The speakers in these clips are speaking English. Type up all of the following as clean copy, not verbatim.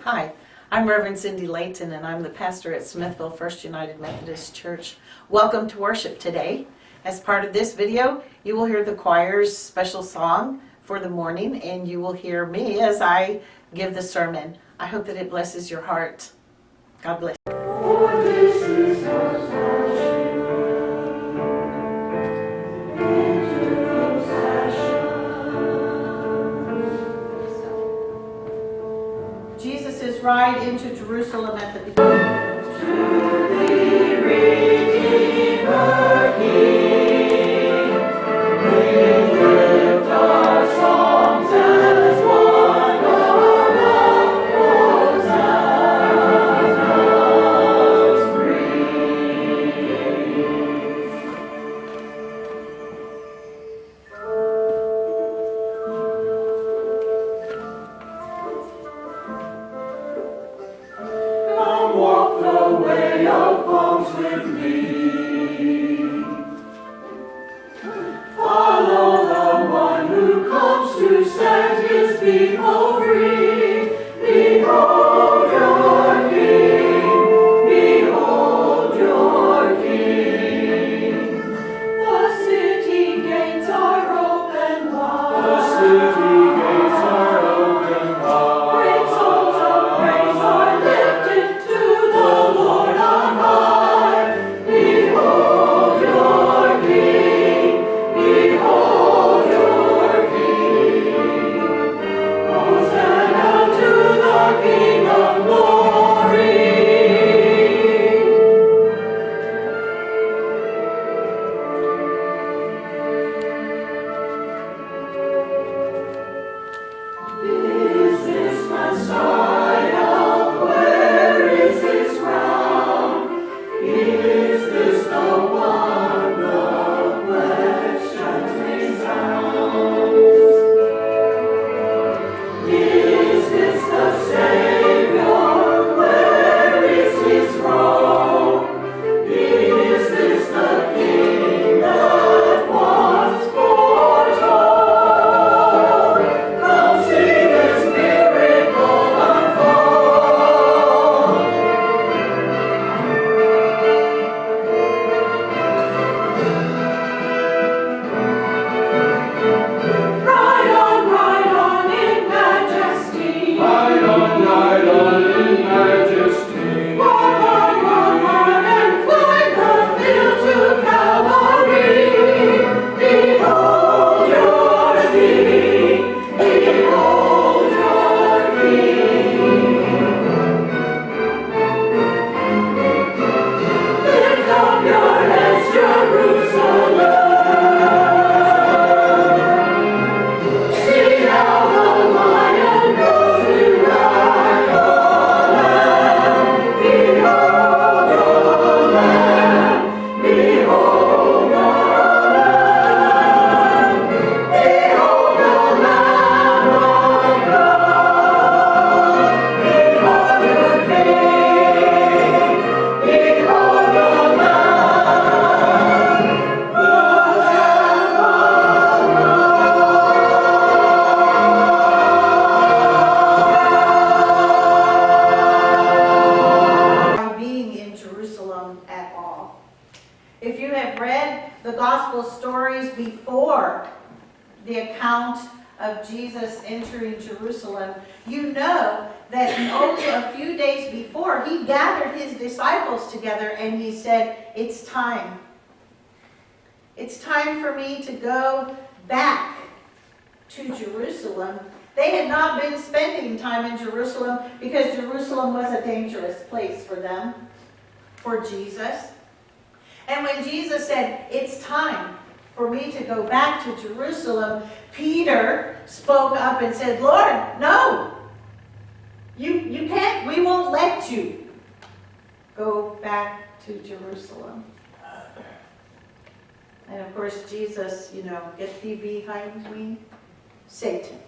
Hi, I'm Reverend Cindy Layton, and I'm the pastor at Smithville First United Methodist Church. Welcome to worship today. As part of this video, you will hear the choir's special song for the morning, and you will hear me as I give the sermon. I hope that it blesses your heart. God bless. For this is our ride into Jerusalem at the beginning. To the Redeemer King, we lift our songs as one above Hosanna's Walk the way of palms with me. Follow the one who comes to set his people free. Behold your King, behold your King. The city gates are open wide. The city gates are open wide. Great songs of praise are lifted to the Lord on high. Behold your King, behold your King. Hosanna to the King of glory. Is this Messiah? Where is his crown? Is this the one the questions may sound? Is this the Savior? Where is his throne? Is this the King that once foretold? Come see this miracle unfold. Ride on in majesty. Ride on in majesty. Walk on and climb the hill to Calvary. Behold your King, behold your King. Lift up your heads, Jerusalem. See how the Lion goes to ride the Lamb. Behold your Lamb, behold the Lamb. Behold the Lamb of God. Behold your King, behold the Lamb, the Lamb of by being in Jerusalem at all. If you have read the gospel stories before the account of Jesus entering Jerusalem, you know that only a few days before he gathered his disciples together and he said, "It's time. It's time for me to go back to Jerusalem." They had not been spending time in Jerusalem because Jerusalem was a dangerous place for them, for Jesus. And when Jesus said, "It's time for me to go back to Jerusalem," Peter spoke up and said, "Lord, no, you can't, we won't let you go back to Jerusalem." And of course, Jesus, get thee behind me, Satan.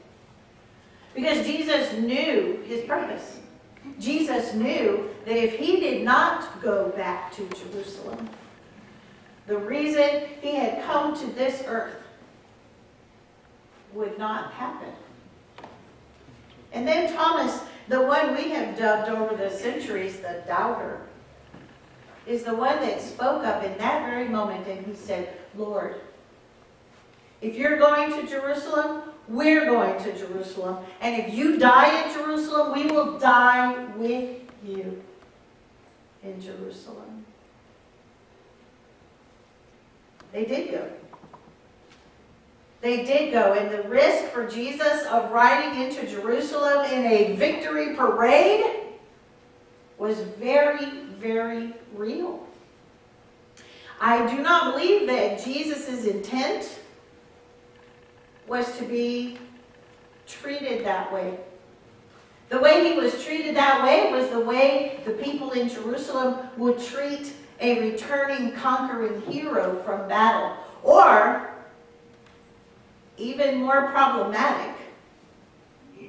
Because Jesus knew his purpose. Jesus knew that if he did not go back to Jerusalem, the reason he had come to this earth would not happen. And then Thomas, the one we have have dubbed over the centuries the doubter, is the one that spoke up in that very moment and he said, Lord, if you're going to Jerusalem, we're going to Jerusalem. And if you die in Jerusalem, we will die with you in Jerusalem. They did go. They did go. And the risk for Jesus of riding into Jerusalem in a victory parade was very, very real. I do not believe that Jesus' intent was to be treated that way. The way he was treated that way was the way the people in Jerusalem would treat a returning conquering hero from battle. Or, even more problematic,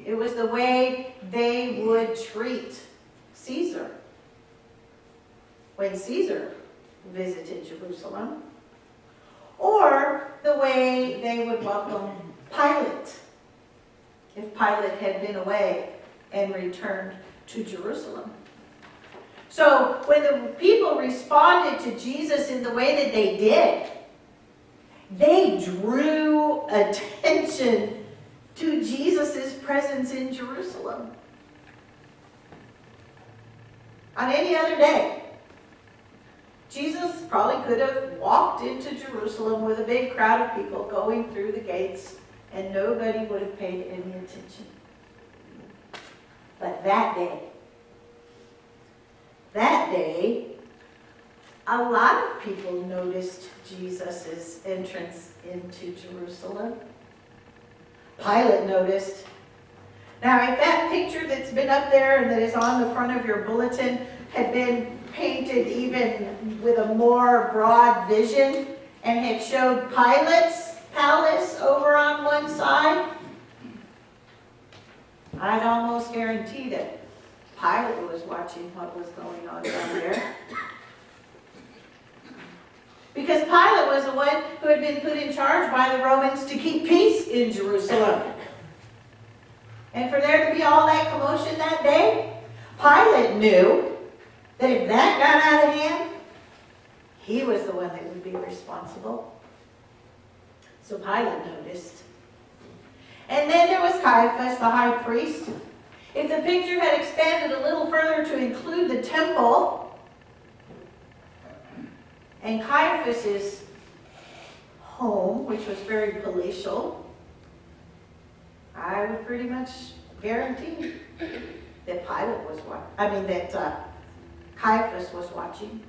it was the way they would treat Caesar when Caesar visited Jerusalem. Or the way they would welcome Pilate if Pilate had been away and returned to Jerusalem. So when the people responded to Jesus in the way that they did, they drew attention to Jesus' presence in Jerusalem. On any other day, Jesus probably could have walked into Jerusalem with a big crowd of people going through the gates, and nobody would have paid any attention. But that day, a lot of people noticed Jesus' entrance into Jerusalem. Pilate noticed. Now, if that picture that's been up there and that is on the front of your bulletin had been painted even with a more broad vision and had showed Pilate's palace over on one side, I'd almost guarantee that Pilate was watching what was going on down there. Because Pilate was the one who had been put in charge by the Romans to keep peace in Jerusalem. And for there to be all that commotion that day, Pilate knew that if that got out of hand, he was the one that would be responsible. So Pilate noticed. And then there was Caiaphas, the high priest. If the picture had expanded a little further to include the temple, and Caiaphas' home, which was very palatial, I would pretty much guarantee that Caiaphas was watching.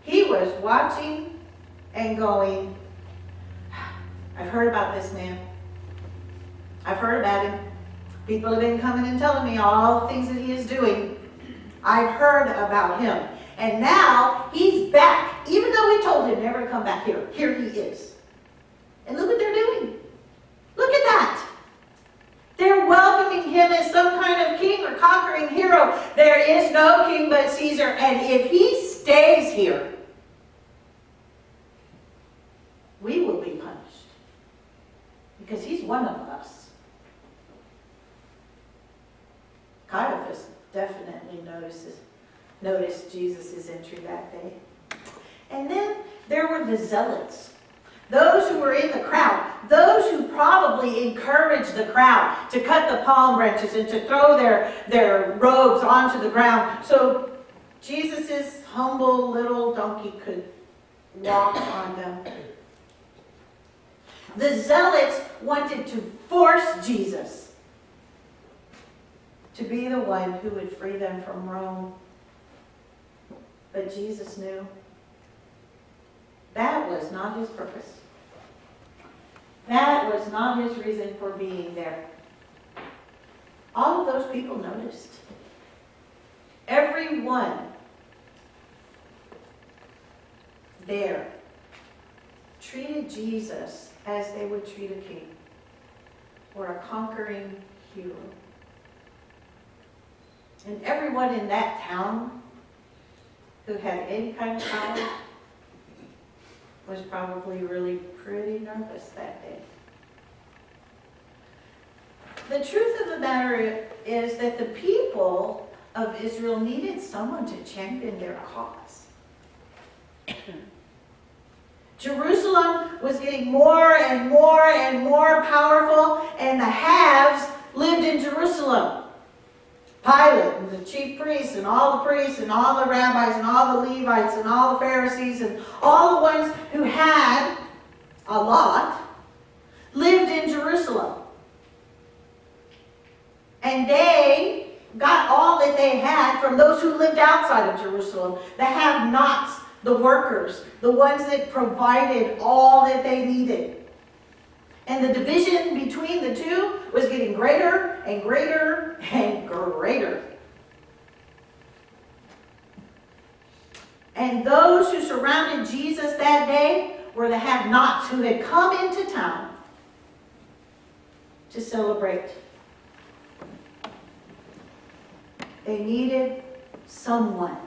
He was watching and going, I've heard about this man. I've heard about him. People have been coming and telling me all the things that he is doing. I've heard about him. And now he's back. Even though we told him never to come back here, here he is. And look what they're doing. Look at that. They're welcoming him as some kind of king or conquering hero. There is no king but Caesar. And if he stays here, we will be punished. Because he's one of us. Caiaphas definitely noticed Jesus' entry that day. And then there were the zealots. Those who were in the crowd. Those who probably encouraged the crowd to cut the palm branches and to throw their robes onto the ground so Jesus' humble little donkey could walk on them. The zealots wanted to force Jesus to be the one who would free them from Rome. But Jesus knew that was not his purpose. That was not his reason for being there. All of those people noticed. Everyone there treated Jesus as they would treat a king or a conquering hero. And everyone in that town who had any kind of power was probably really pretty nervous that day. The truth of the matter is that the people of Israel needed someone to champion their cause. Jerusalem was getting more and more and more powerful, and the haves lived in Jerusalem. Pilate and the chief priests and all the rabbis and all the Levites and all the Pharisees and all the ones who had a lot lived in Jerusalem. And they got all that they had from those who lived outside of Jerusalem, the have-nots, the workers, the ones that provided all that they needed. And the division between the two was getting greater and greater and greater. And those who surrounded Jesus that day were the have-nots who had come into town to celebrate. They needed someone.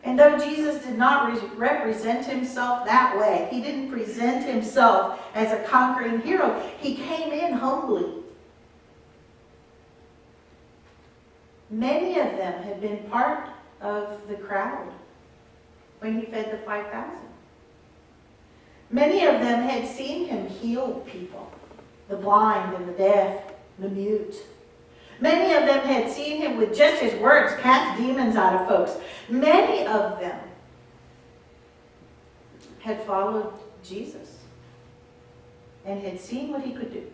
And though Jesus did not represent himself that way, he didn't present himself as a conquering hero. He came in humbly. Many of them had been part of the crowd when he fed the 5,000. Many of them had seen him heal people, the blind and the deaf, the mute. Many of them had seen him with just his words cast demons out of folks. Many of them had followed Jesus and had seen what he could do.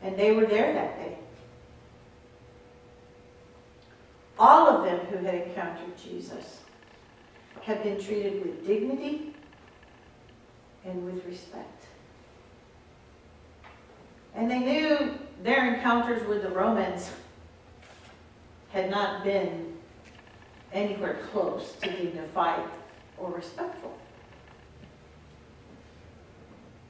And they were there that day. All of them who had encountered Jesus had been treated with dignity and with respect. And they knew their encounters with the Romans had not been anywhere close to dignified or respectful.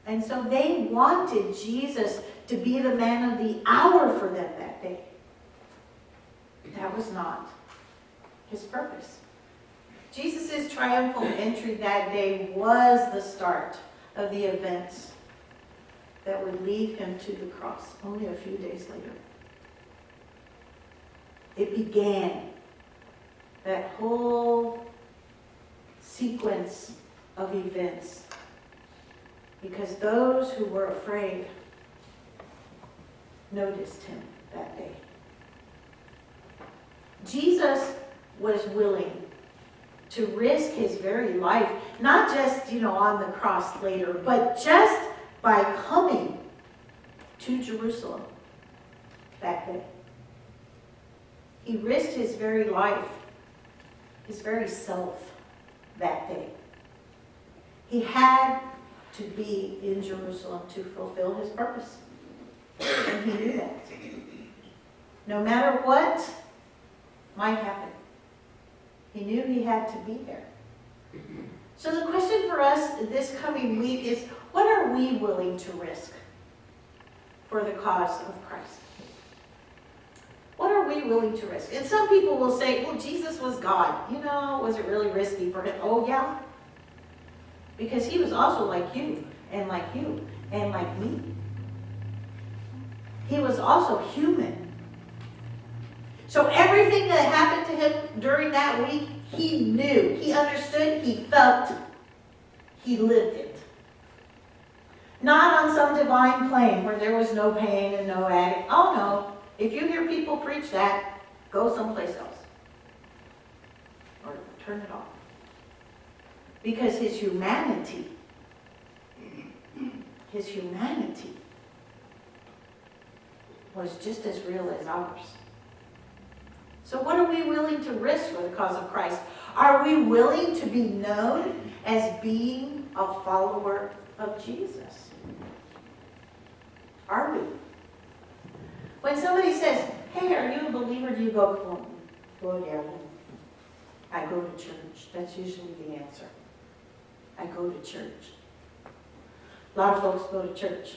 And so they wanted Jesus to be the man of the hour for them that day. That was not his purpose. Jesus' triumphal entry that day was the start of the events that would lead him to the cross only a few days later. It began that whole sequence of events because those who were afraid noticed him that day. Jesus was willing to risk his very life, not just, on the cross later, but just by coming to Jerusalem that day. He risked his very life, his very self that day. He had to be in Jerusalem to fulfill his purpose. And he knew that. No matter what might happen, he knew he had to be there. So the question for us this coming week is, what are we willing to risk for the cause of Christ? What are we willing to risk? And some people will say, well, Jesus was God. Was it really risky for him? Oh, yeah. Because he was also like you, and like you, and like me. He was also human. So everything that happened to him during that week, he knew, he understood, he felt, he lived it. Not on some divine plane where there was no pain and no agony. Oh no, if you hear people preach that, go someplace else. Or turn it off. Because his humanity was just as real as ours. So what are we willing to risk for the cause of Christ? Are we willing to be known as being a follower of Jesus? Are we? When somebody says, hey, are you a believer? Do you go, oh yeah, I go to church. That's usually the answer. I go to church. A lot of folks go to church.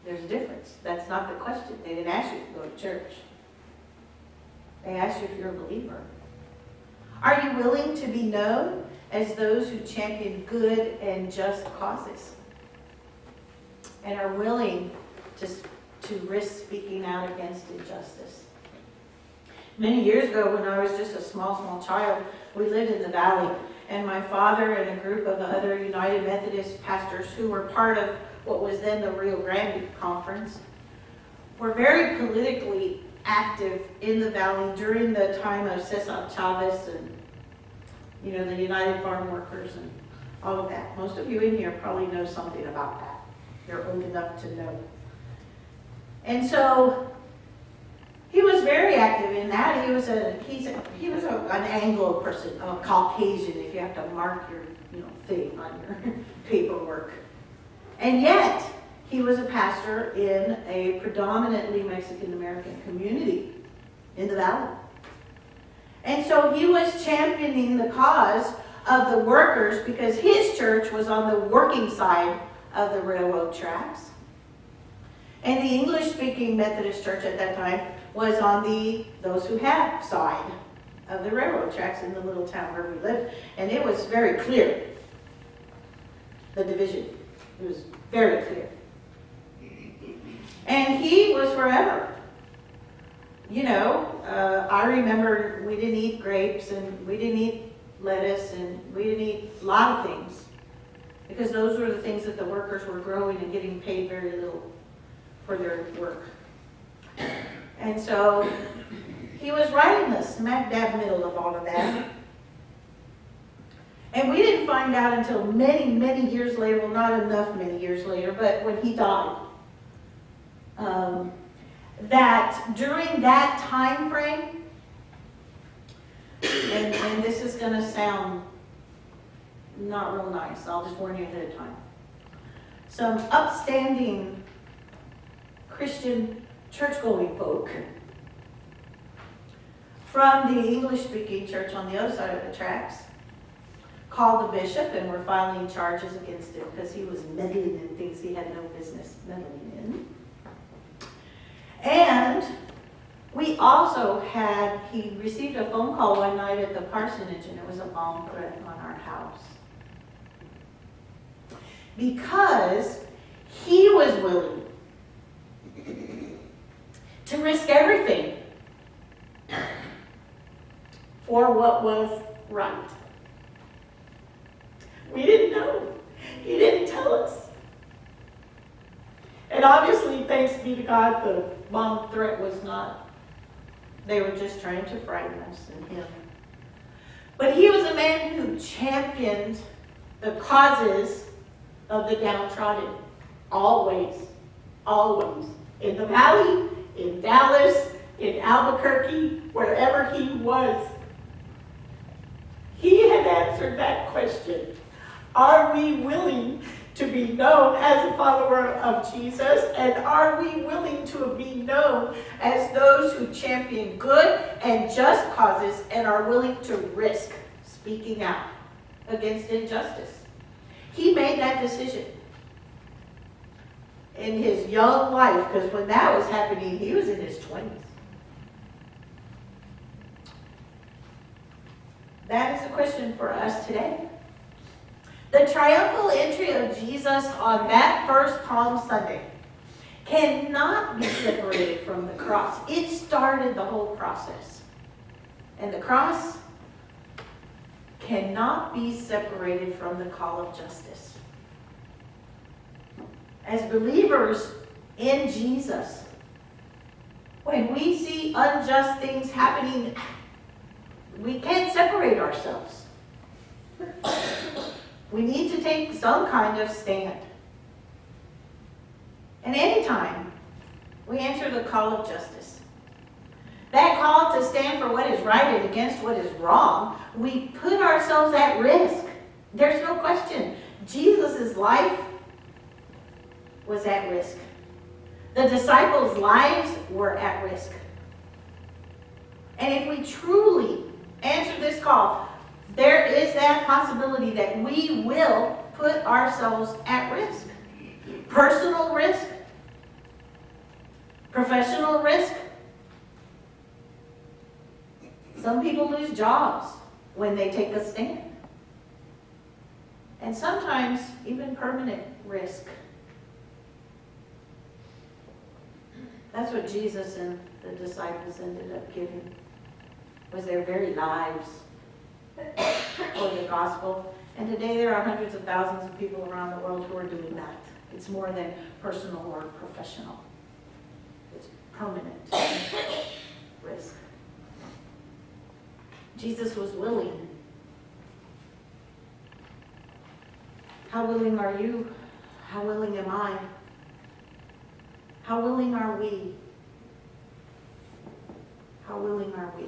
There's a difference. That's not the question. They didn't ask you if you go to church. They asked you if you're a believer. Are you willing to be known as those who champion good and just causes? and are willing to risk speaking out against injustice. Many years ago, when I was just a small child, we lived in the valley, and my father and a group of other United Methodist pastors who were part of what was then the Rio Grande Conference were very politically active in the valley during the time of Cesar Chavez and, the United Farm Workers and all of that. Most of you in here probably know something about that. You're old enough to know. And so he was very active in that. He was an Anglo person, a Caucasian, if you have to mark your thing on your paperwork. And yet, he was a pastor in a predominantly Mexican-American community in the valley. And so he was championing the cause of the workers because his church was on the working side of the railroad tracks. And the English-speaking Methodist church at that time was on those who have side of the railroad tracks in the little town where we lived. And it was very clear, the division. It was very clear. And he was forever. I remember we didn't eat grapes and we didn't eat lettuce and we didn't eat a lot of things because those were the things that the workers were growing and getting paid very little for their work. And so he was right in the smack dab middle of all of that. And we didn't find out until many, many years later, well, not enough many years later, but when he died, that during that time frame, and this is going to sound not real nice, I'll just warn you ahead of time. Some upstanding Christian church-going folk from the English-speaking church on the other side of the tracks called the bishop and were filing charges against him because he was meddling in things he had no business meddling in. And we also he received a phone call one night at the parsonage, and it was a bomb threat on our house. Because he was willing to risk everything for what was right. We didn't know. He didn't tell us. And obviously, thanks be to God, the bomb threat was not. They were just trying to frighten us and him. But he was a man who championed the causes of the downtrodden. Always. Always. In the valley, in Dallas, in Albuquerque, wherever he was. He had answered that question. Are we willing to be known as a follower of Jesus? And are we willing to be known as those who champion good and just causes and are willing to risk speaking out against injustice? He made that decision in his young life, because when that was happening, he was in his 20s. That is a question for us today. The triumphal entry of Jesus on that first Palm Sunday cannot be separated from the cross. It started the whole process. And the cross cannot be separated from the call of justice. As believers in Jesus, when we see unjust things happening, we can't separate ourselves. We need to take some kind of stand. And anytime we answer the call of justice, that call to stand for what is right and against what is wrong, we put ourselves at risk. There's no question. Jesus' life was at risk. The disciples' lives were at risk. And if we truly answer this call, there is that possibility that we will put ourselves at risk. Personal risk, professional risk. Some people lose jobs when they take a stand. And sometimes even permanent risk. That's what Jesus and the disciples ended up giving, was their very lives for the gospel. And today there are hundreds of thousands of people around the world who are doing that. It's more than personal or professional. It's permanent risk. Jesus was willing. How willing are you? How willing am I? How willing are we? How willing are we?